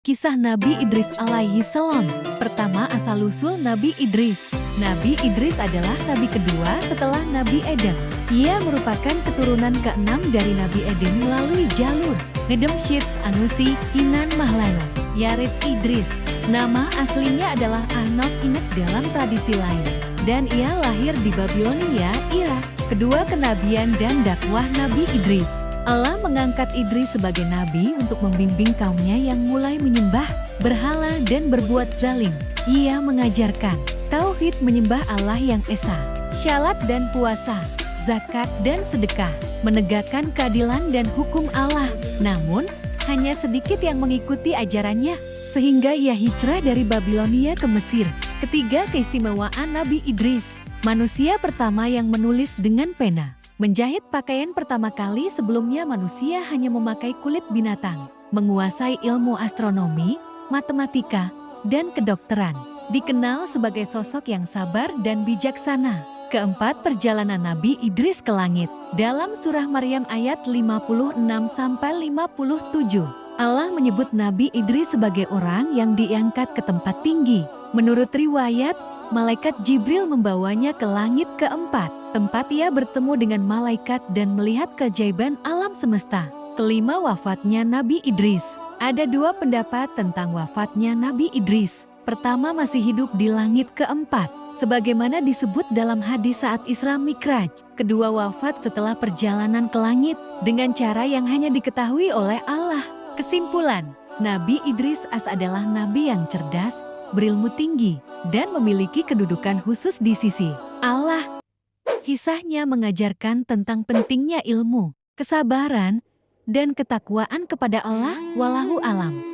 Kisah Nabi Idris alaihi salam. Pertama, asal-usul Nabi Idris. Nabi Idris adalah nabi kedua setelah Nabi Eden. Ia merupakan keturunan keenam dari Nabi Eden melalui jalur Nedem Syeds Anusi Hinan Mahlail Yared Idris. Nama aslinya adalah Ahnok Inek dalam tradisi lain. Dan ia lahir di Babilonia, Irak. Kedua, kenabian dan dakwah Nabi Idris. Allah mengangkat Idris sebagai nabi untuk membimbing kaumnya yang mulai menyembah berhala dan berbuat zalim. Ia mengajarkan tauhid, menyembah Allah yang esa, syalat dan puasa, zakat dan sedekah, menegakkan keadilan dan hukum Allah. Namun, hanya sedikit yang mengikuti ajarannya, sehingga ia hijrah dari Babilonia ke Mesir. Ketiga, keistimewaan Nabi Idris, manusia pertama yang menulis dengan pena. Menjahit pakaian pertama kali, sebelumnya manusia hanya memakai kulit binatang. Menguasai ilmu astronomi, matematika, dan kedokteran. Dikenal sebagai sosok yang sabar dan bijaksana. Keempat, perjalanan Nabi Idris ke langit. Dalam surah Maryam ayat 56-57, Allah menyebut Nabi Idris sebagai orang yang diangkat ke tempat tinggi. Menurut riwayat, malaikat Jibril membawanya ke langit keempat. Tempat ia bertemu dengan malaikat dan melihat keajaiban alam semesta. Kelima, wafatnya Nabi Idris. Ada dua pendapat tentang wafatnya Nabi Idris. Pertama, masih hidup di langit keempat, sebagaimana disebut dalam hadis saat Isra Mikraj. Kedua, wafat setelah perjalanan ke langit, dengan cara yang hanya diketahui oleh Allah. Kesimpulan, Nabi Idris adalah nabi yang cerdas, berilmu tinggi, dan memiliki kedudukan khusus di sisi Allah. Kisahnya mengajarkan tentang pentingnya ilmu, kesabaran, dan ketakwaan kepada Allah. Wallahu alam.